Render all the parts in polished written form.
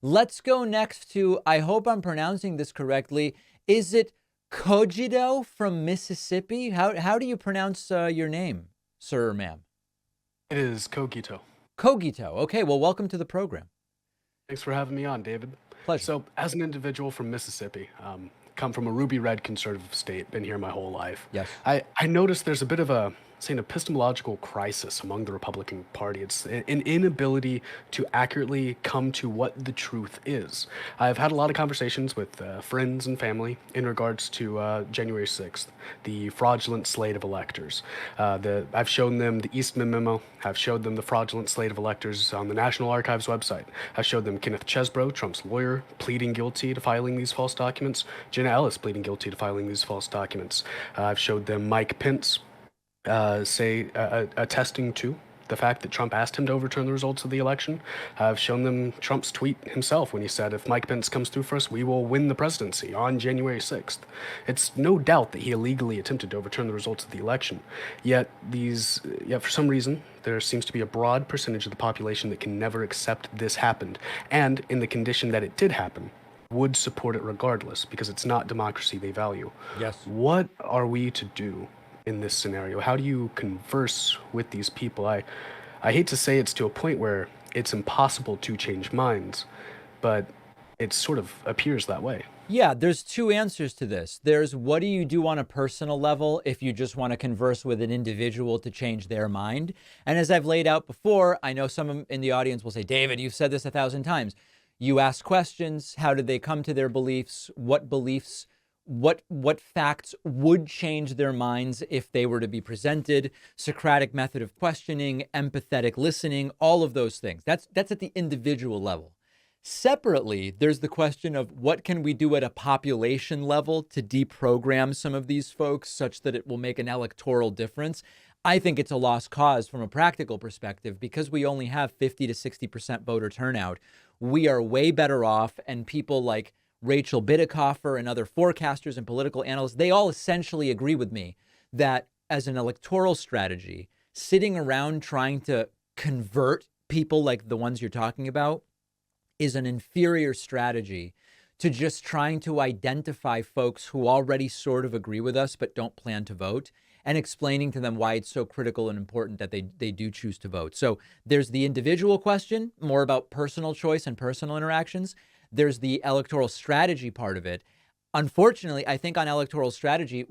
Let's go next to, I hope I'm pronouncing this correctly. Is it Cogito from Mississippi? How do you pronounce your name, sir or ma'am? It is Kogito. Cogito. Okay, well, welcome to the program. Thanks for having me on, David. Pleasure. So, as an individual from Mississippi, come from a ruby red conservative state, been here my whole life. Yes. I noticed there's a bit of a, say, an epistemological crisis among the Republican Party. It's an inability to accurately come to what the truth is. I've had a lot of conversations with friends and family in regards to January 6th, the fraudulent slate of electors. I've shown them the Eastman memo. I've showed them the fraudulent slate of electors on the National Archives website. I've showed them Kenneth Chesebro, Trump's lawyer, pleading guilty to filing these false documents. Jenna Ellis pleading guilty to filing these false documents. I've showed them Mike Pence attesting to the fact that Trump asked him to overturn the results of the election. I've shown them Trump's tweet himself when he said, if Mike Pence comes through for us, we will win the presidency on January 6th. It's no doubt that he illegally attempted to overturn the results of the election. Yet for some reason, there seems to be a broad percentage of the population that can never accept this happened. And in the condition that it did happen, would support it regardless because it's not democracy they value. Yes. What are we to do in this scenario? How do you converse with these people? I hate to say it's to a point where it's impossible to change minds, but it sort of appears that way. Yeah, there's two answers to this. There's what do you do on a personal level if you just want to converse with an individual to change their mind? And as I've laid out before, I know some in the audience will say, David, you've said this 1,000 times. You ask questions. How did they come to their beliefs? What beliefs, what facts would change their minds if they were to be presented? Socratic method of questioning, empathetic listening, all of those things. That's at the individual level. Separately, there's the question of what can we do at a population level to deprogram some of these folks such that it will make an electoral difference. I think it's a lost cause from a practical perspective because we only have 50 to 60% voter turnout. We are way better off, and people like Rachel Bidikofer and other forecasters and political analysts, they all essentially agree with me that as an electoral strategy, sitting around trying to convert people like the ones you're talking about is an inferior strategy to just trying to identify folks who already sort of agree with us but don't plan to vote and explaining to them why it's so critical and important that they do choose to vote. So there's the individual question, more about personal choice and personal interactions. There's the electoral strategy part of it. Unfortunately, I think on electoral strategy,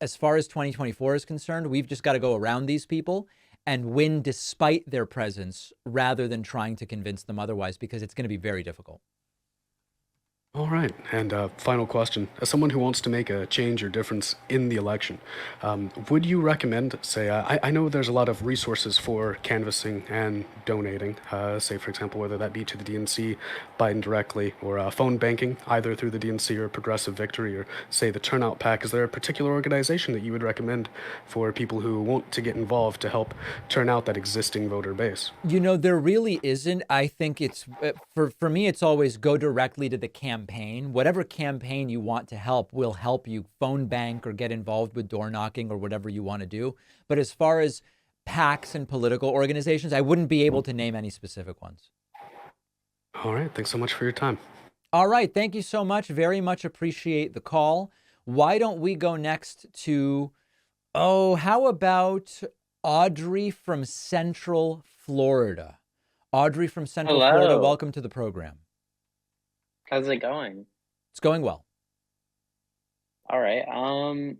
as far as 2024 is concerned, we've just got to go around these people and win despite their presence rather than trying to convince them otherwise, because it's going to be very difficult. All right, and final question. As someone who wants to make a change or difference in the election, would you recommend, say, I know there's a lot of resources for canvassing and donating, say, for example, whether that be to the DNC, Biden directly, or phone banking, either through the DNC or Progressive Victory, or, say, the Turnout PAC. Is there a particular organization that you would recommend for people who want to get involved to help turn out that existing voter base? You know, there really isn't. I think it's, for me, it's always go directly to the campaign. Whatever campaign you want to help will help you phone bank or get involved with door knocking or whatever you want to do. But as far as PACs and political organizations, I wouldn't be able to name any specific ones. All right, thanks so much for your time. All right. Thank you so much. Very much appreciate the call. Why don't we go next to, how about Audrey from Central Florida? Audrey from Central Florida, Hello. welcome to the program. How's it going? It's going well. All right. I'm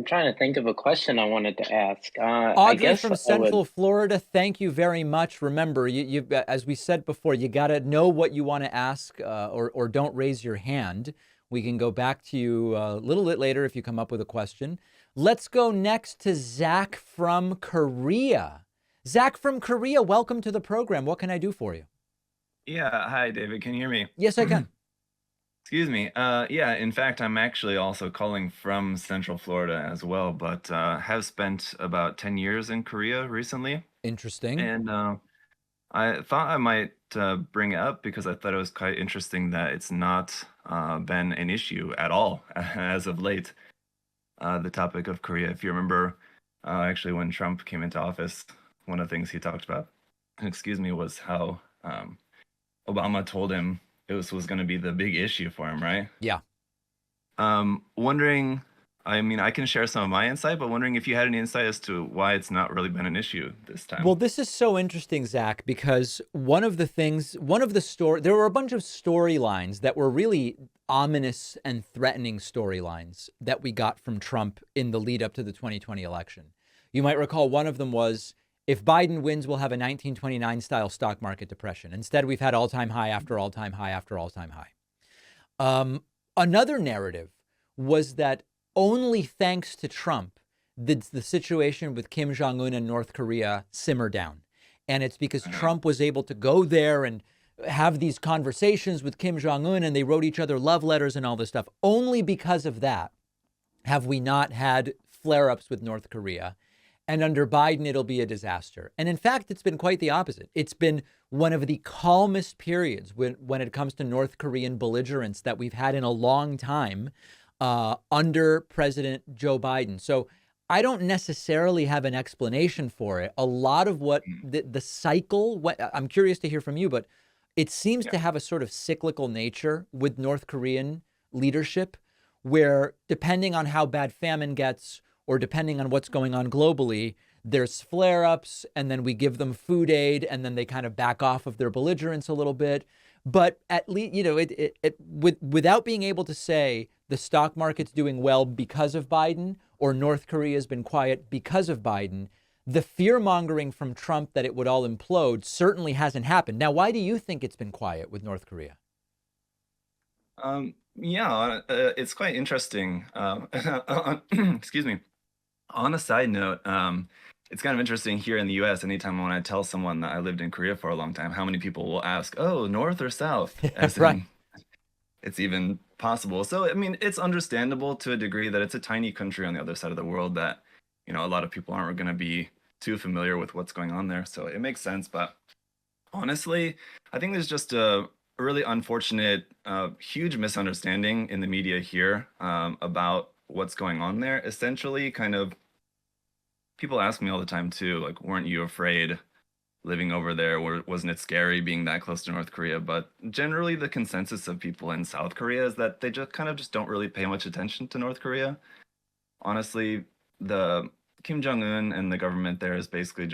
trying to think of a question I wanted to ask. I Audrey guess from I Central would. Florida, thank you very much. Remember, you as we said before, you got to know what you want to ask, or don't raise your hand. We can go back to you a little bit later if you come up with a question. Let's go next to Zach from Korea. Zach from Korea, welcome to the program. What can I do for you? Yeah, hi David, can you hear me? Yes, I can. Excuse me. Yeah, in fact, I'm actually also calling from Central Florida as well, but have spent about 10 years in Korea recently. Interesting. And I thought I might bring it up because I thought it was quite interesting that it's not been an issue at all as of late. The topic of Korea, if you remember, actually when Trump came into office, one of the things he talked about, excuse me, was how Obama told him was going to be the big issue for him, right? Yeah. Wondering, I mean, I can share some of my insight, but wondering if you had any insight as to why it's not really been an issue this time. Well, this is so interesting, Zach, because there were a bunch of storylines that were really ominous and threatening storylines that we got from Trump in the lead up to the 2020 election. You might recall one of them was, if Biden wins, we'll have a 1929 style stock market depression. Instead, we've had all-time high after all-time high after all-time high. Another narrative was that only thanks to Trump did the situation with Kim Jong-un and North Korea simmer down. And it's because Trump was able to go there and have these conversations with Kim Jong-un, and they wrote each other love letters and all this stuff. Only because of that have we not had flare-ups with North Korea. And under Biden, it'll be a disaster. And in fact, it's been quite the opposite. It's been one of the calmest periods when it comes to North Korean belligerence that we've had in a long time under President Joe Biden. So I don't necessarily have an explanation for it. A lot of what the cycle, I'm curious to hear from you, but it seems to have a sort of cyclical nature with North Korean leadership, where depending on how bad famine gets, or depending on what's going on globally, there's flare-ups, and then we give them food aid, and then they kind of back off of their belligerence a little bit. But at least, without being able to say the stock market's doing well because of Biden, or North Korea's been quiet because of Biden, the fear-mongering from Trump that it would all implode certainly hasn't happened. Now, why do you think it's been quiet with North Korea? It's quite interesting. Excuse me. On a side note, it's kind of interesting here in the US, anytime when I tell someone that I lived in Korea for a long time, how many people will ask, oh, North or South? As Right. it's even possible. So, I mean, it's understandable to a degree that it's a tiny country on the other side of the world that, a lot of people aren't going to be too familiar with what's going on there. So it makes sense. But honestly, I think there's just a really unfortunate, huge misunderstanding in the media here about what's going on there. Essentially, kind of, people ask me all the time too, like, weren't you afraid living over there? Wasn't it scary being that close to North Korea? But generally, the consensus of people in South Korea is that they just don't really pay much attention to North Korea. Honestly, the Kim Jong-un and the government there is basically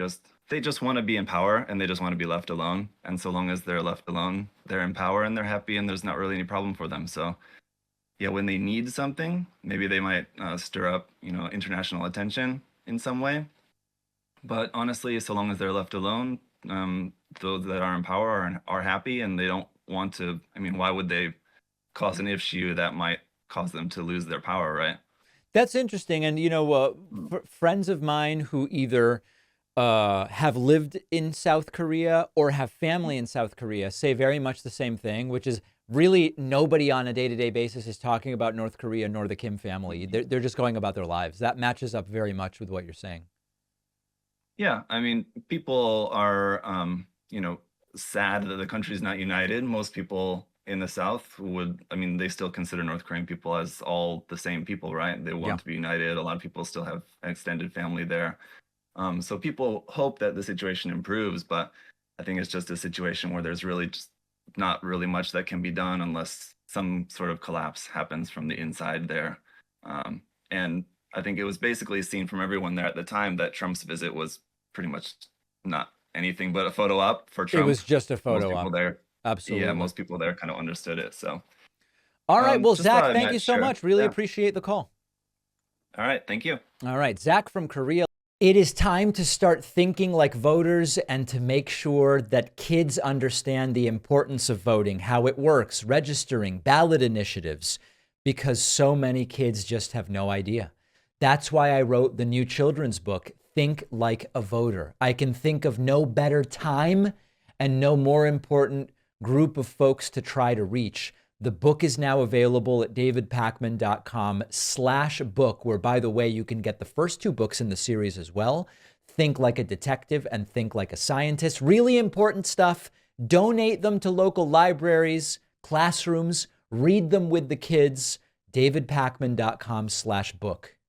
they just want to be in power, and they just want to be left alone. And so long as they're left alone, they're in power and they're happy, and there's not really any problem for them. So yeah, when they need something, maybe they might stir up, international attention in some way. But honestly, so long as they're left alone, those that are in power are happy, and they don't want to. I mean, why would they cause an issue that might cause them to lose their power, right? That's interesting. And, friends of mine who either have lived in South Korea or have family in South Korea say very much the same thing, which is really nobody on a day-to-day basis is talking about North Korea nor the Kim family. They're just going about their lives. That matches up very much with what you're saying. Yeah, I mean, people are, sad that the country's not united. Most people in the South they still consider North Korean people as all the same people, right? They want to be united. A lot of people still have an extended family there. So people hope that the situation improves, but I think it's just a situation where there's really just not really much that can be done unless some sort of collapse happens from the inside there. And I think it was basically seen from everyone there at the time that Trump's visit was pretty much not anything but a photo op for Trump. It was just a Most photo people op. there, Absolutely. yeah, most people there kind of understood it. So, all right. Well, just thought Zach, I thank might you so share. much. Really Yeah. appreciate the call. All right, thank you. All right, Zach from Korea. It is time to start thinking like voters and to make sure that kids understand the importance of voting, how it works, registering, ballot initiatives, because so many kids just have no idea. That's why I wrote the new children's book, Think Like a Voter. I can think of no better time and no more important group of folks to try to reach. The book is now available at davidpakman.com/book, where, by the way, you can get the first 2 books in the series as well. Think Like a Detective and Think Like a Scientist. Really important stuff. Donate them to local libraries, classrooms, read them with the kids. davidpakman.com/book.